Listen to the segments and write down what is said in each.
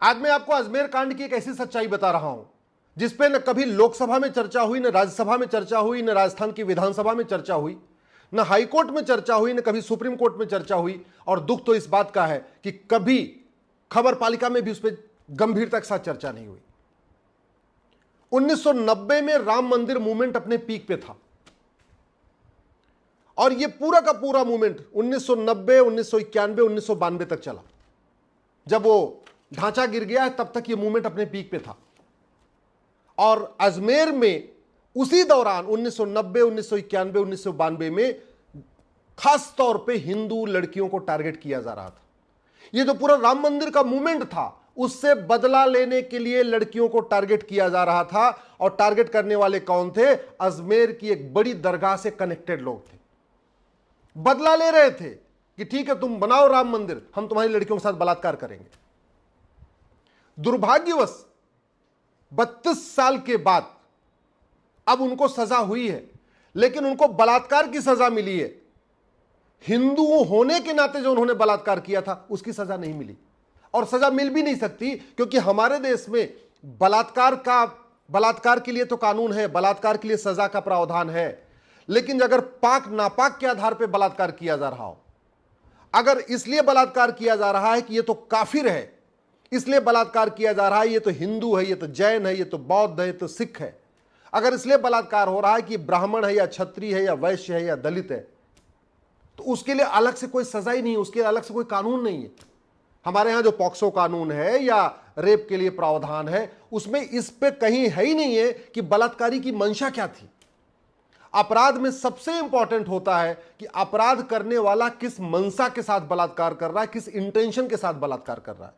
आज मैं आपको अजमेर कांड की एक ऐसी सच्चाई बता रहा हूं जिसपे न कभी लोकसभा में चर्चा हुई, न राज्यसभा में चर्चा हुई, न राजस्थान की विधानसभा में चर्चा हुई, न हाईकोर्ट में चर्चा हुई, न कभी सुप्रीम कोर्ट में चर्चा हुई। और दुख तो इस बात का है कि कभी खबर पालिका में भी उस पर गंभीरता के साथ चर्चा नहीं हुई। 1990 में राम मंदिर मूवमेंट अपने पीक पे था और यह पूरा का पूरा मूवमेंट 1990, 1991, 1992 तक चला। जब वो ढांचा गिर गया है तब तक यह मूवमेंट अपने पीक पे था। और अजमेर में उसी दौरान 1990, 1991, 1992 में खास तौर पे हिंदू लड़कियों को टारगेट किया जा रहा था। यह जो पूरा राम मंदिर का मूवमेंट था उससे बदला लेने के लिए लड़कियों को टारगेट किया जा रहा था। और टारगेट करने वाले कौन थे? अजमेर की एक बड़ी दरगाह से कनेक्टेड लोग थे। बदला ले रहे थे कि ठीक है तुम बनाओ राम मंदिर, हम तुम्हारी लड़कियों के साथ बलात्कार करेंगे। दुर्भाग्यवश 32 साल के बाद अब उनको सजा हुई है, लेकिन उनको बलात्कार की सजा मिली है। हिंदू होने के नाते जो उन्होंने बलात्कार किया था उसकी सजा नहीं मिली और सजा मिल भी नहीं सकती, क्योंकि हमारे देश में बलात्कार के लिए तो कानून है, बलात्कार के लिए सजा का प्रावधान है। लेकिन अगर पाक नापाक के आधार पर बलात्कार किया जा रहा हो, अगर इसलिए बलात्कार किया जा रहा है कि यह तो काफिर है, इसलिए बलात्कार किया जा रहा है, ये तो हिंदू है, ये तो जैन है, ये तो बौद्ध है, ये तो सिख है, अगर इसलिए बलात्कार हो रहा है कि ब्राह्मण है या क्षत्रिय है या वैश्य है या दलित है, तो उसके लिए अलग से कोई सजा ही नहीं है, उसके लिए अलग से कोई कानून नहीं है। हमारे यहां जो पॉक्सो कानून है या रेप के लिए प्रावधान है, उसमें इस पे कहीं है ही नहीं है कि बलात्कारी की मंशा क्या थी। अपराध में सबसे इंपॉर्टेंट होता है कि अपराध करने वाला किस मंशा के साथ बलात्कार कर रहा है, किस इंटेंशन के साथ बलात्कार कर रहा है।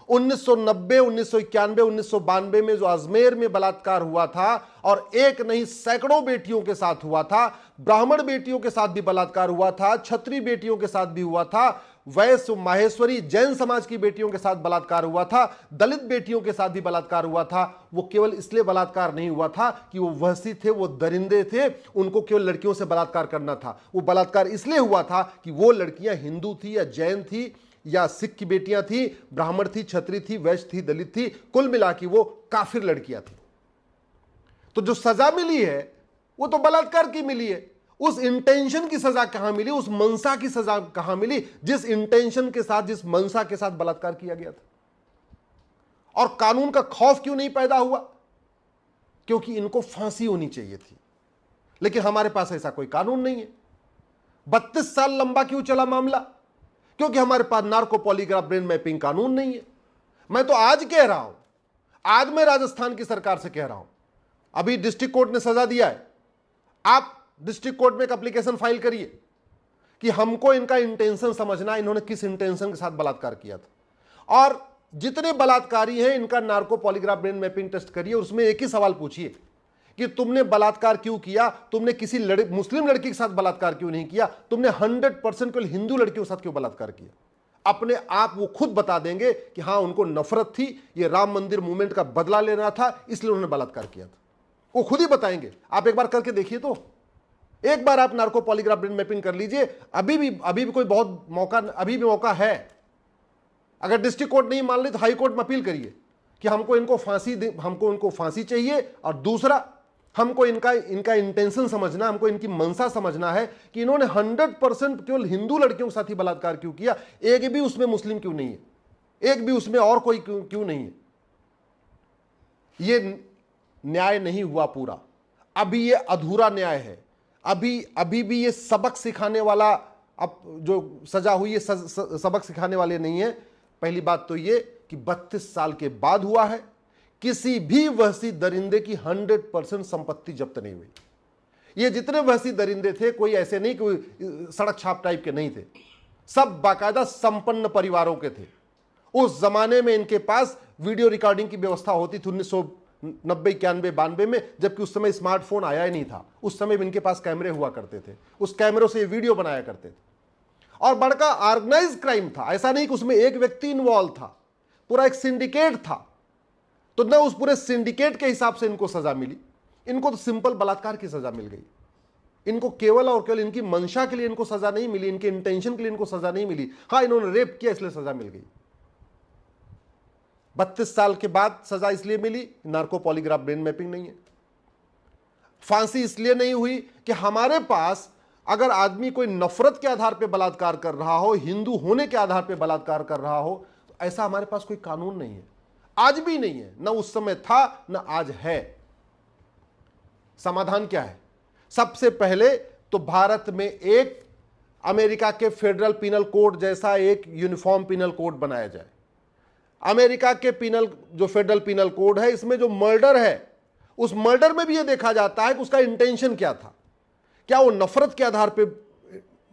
1990, 1991, 1992 में जो अजमेर में बलात्कार हुआ था, और एक नहीं सैकड़ों बेटियों के साथ हुआ था, ब्राह्मण बेटियों के साथ भी बलात्कार हुआ था, क्षत्रिय बेटियों के साथ भी हुआ था, वैश्य माहेश्वरी जैन समाज की बेटियों के साथ बलात्कार हुआ था, दलित बेटियों के साथ भी बलात्कार हुआ था। वो केवल इसलिए बलात्कार नहीं हुआ था कि वो वहसी थे, वो दरिंदे थे, उनको केवल लड़कियों से बलात्कार करना था। वो बलात्कार इसलिए हुआ था कि वो लड़कियां हिंदू थी या जैन थी या सिख की बेटियां थी, ब्राह्मण थी, क्षत्रिय थी, वैश्य थी, दलित थी, कुल मिला के वो काफिर लड़कियां थी। तो जो सजा मिली है वो तो बलात्कार की मिली है। उस इंटेंशन की सजा कहां मिली, उस मनसा की सजा कहां मिली जिस इंटेंशन के साथ, जिस मनसा के साथ बलात्कार किया गया था। और कानून का खौफ क्यों नहीं पैदा हुआ? क्योंकि इनको फांसी होनी चाहिए थी, लेकिन हमारे पास ऐसा कोई कानून नहीं है। 32 साल लंबा क्यों चला मामला? क्योंकि हमारे पास नार्को पॉलीग्राफ ब्रेन मैपिंग कानून नहीं है। मैं तो आज कह रहा हूं, आज मैं राजस्थान की सरकार से कह रहा हूं, अभी डिस्ट्रिक्ट कोर्ट ने सजा दिया है, आप डिस्ट्रिक्ट कोर्ट में एक एप्लीकेशन फाइल करिए कि हमको इनका इंटेंशन समझना, इन्होंने किस इंटेंशन के साथ बलात्कार किया था। और जितने बलात्कारी हैं इनका narco polygraph brain mapping test करिए, उसमें एक ही सवाल पूछिए कि तुमने बलात्कार क्यों किया, तुमने किसी मुस्लिम लड़की के साथ बलात्कार क्यों नहीं किया, तुमने 100% केवल हिंदू लड़कियों के साथ क्यों बलात्कार किया। अपने आप वो खुद बता देंगे कि हां उनको नफरत थी, ये राम मंदिर मूवमेंट का बदला लेना था, इसलिए उन्होंने बलात्कार किया था। वो खुद ही बताएंगे। आप एक बार करके देखिए, तो एक बार आप नार्को पॉलीग्राफ ब्रेन मैपिंग कर लीजिए। अभी भी कोई बहुत मौका, अभी भी मौका है। अगर डिस्ट्रिक्ट कोर्ट नहीं मान ली तो हाई कोर्ट में अपील करिए कि हमको इनको फांसी चाहिए। और दूसरा, हमको इनका इंटेंशन समझना, हमको इनकी मंशा समझना है कि इन्होंने 100% केवल हिंदू लड़कियों के साथ ही बलात्कार क्यों किया, एक भी उसमें मुस्लिम क्यों नहीं है, एक भी उसमें और कोई क्यों नहीं है। यह न्याय नहीं हुआ पूरा, अभी ये अधूरा न्याय है। अभी भी ये सबक सिखाने वाला, अब जो सजा हुई है सबक सिखाने वाले नहीं है। पहली बात तो ये कि 32 साल के बाद हुआ है, किसी भी वहसी दरिंदे की 100% संपत्ति जब्त नहीं हुई। ये जितने वहसी दरिंदे थे, कोई ऐसे नहीं, कोई सड़क छाप टाइप के नहीं थे, सब बाकायदा संपन्न परिवारों के थे। उस जमाने में इनके पास वीडियो रिकॉर्डिंग की व्यवस्था होती थी 1990, 91, 92 में, जबकि उस समय स्मार्टफोन आया ही नहीं था। उस समय इनके पास कैमरे हुआ करते थे, उस कैमरों से ये वीडियो बनाया करते थे। और बड़का ऑर्गेनाइज क्राइम था, ऐसा नहीं कि उसमें एक व्यक्ति इन्वॉल्व था, पूरा एक सिंडिकेट था। तो न उस पूरे सिंडिकेट के हिसाब से इनको सजा मिली, इनको तो सिंपल बलात्कार की सजा मिल गई। इनको केवल और केवल इनकी मंशा के लिए इनको सजा नहीं मिली, इनके इंटेंशन के लिए इनको सजा नहीं मिली। हां, इन्होंने रेप किया इसलिए सजा मिल गई। 32 साल के बाद सजा इसलिए मिली, नार्को पॉलीग्राफ ब्रेन मैपिंग नहीं है। फांसी इसलिए नहीं हुई कि हमारे पास अगर आदमी कोई नफरत के आधार पर बलात्कार कर रहा हो, हिंदू होने के आधार पर बलात्कार कर रहा हो, तो ऐसा हमारे पास कोई कानून नहीं है, आज भी नहीं है, ना उस समय था ना आज है। समाधान क्या है? सबसे पहले तो भारत में एक अमेरिका के फेडरल पिनल कोड जैसा एक यूनिफॉर्म पिनल कोड बनाया जाए। अमेरिका के जो फेडरल पिनल कोड है, इसमें जो मर्डर है, उस मर्डर में भी यह देखा जाता है कि उसका इंटेंशन क्या था। क्या वो नफरत के आधार पे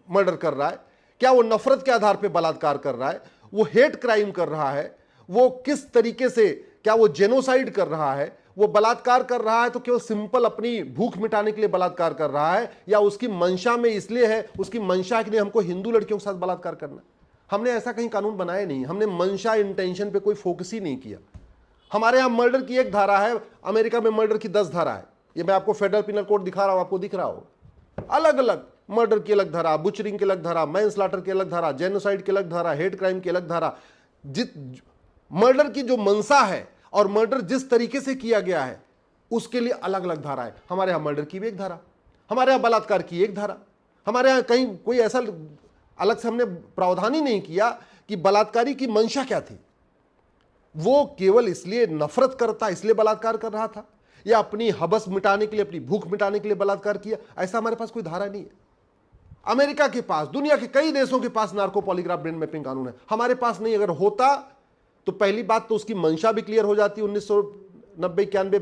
मर्डर कर रहा है, क्या वो नफरत के आधार पे बलात्कार कर रहा है, वो हेट क्राइम कर रहा है, वो किस तरीके से, क्या वो जेनोसाइड कर रहा है, वो बलात्कार कर रहा है तो केवल सिंपल अपनी भूख मिटाने के लिए बलात्कार कर रहा है, या उसकी मंशा में इसलिए है, उसकी मंशा के लिए हमको हिंदू लड़कियों के साथ बलात्कार करना। हमने ऐसा कहीं कानून बनाया नहीं, हमने मंशा इंटेंशन पे कोई फोकस ही नहीं किया। हमारे यहां मर्डर की एक धारा है, अमेरिका में मर्डर की 10 धारा है। ये मैं आपको फेडरल पिनल कोड दिखा रहा हूं, आपको दिख रहा हो, अलग अलग मर्डर की अलग धारा, बुचरिंग की अलग धारा, मैनस्लॉटर की अलग धारा, जेनोसाइड की अलग धारा, हेट क्राइम की अलग धारा। मर्डर की जो मंशा है और मर्डर जिस तरीके से किया गया है उसके लिए अलग अलग धारा है। हमारे यहां मर्डर की भी एक धारा, हमारे यहां बलात्कार की एक धारा, हमारे यहां कहीं कोई ऐसा अलग से हमने प्रावधान ही नहीं किया कि बलात्कारी की मंशा क्या थी। वो केवल इसलिए नफरत करता, इसलिए बलात्कार कर रहा था, या अपनी हबस मिटाने के लिए, अपनी भूख मिटाने के लिए बलात्कार किया, ऐसा हमारे पास कोई धारा नहीं है। अमेरिका के पास, दुनिया के कई देशों के पास नार्को पॉलीग्राफ ब्रेन मैपिंग कानून है, हमारे पास नहीं। अगर होता तो पहली बात तो उसकी मंशा भी क्लियर हो जाती। 1990, 91, 92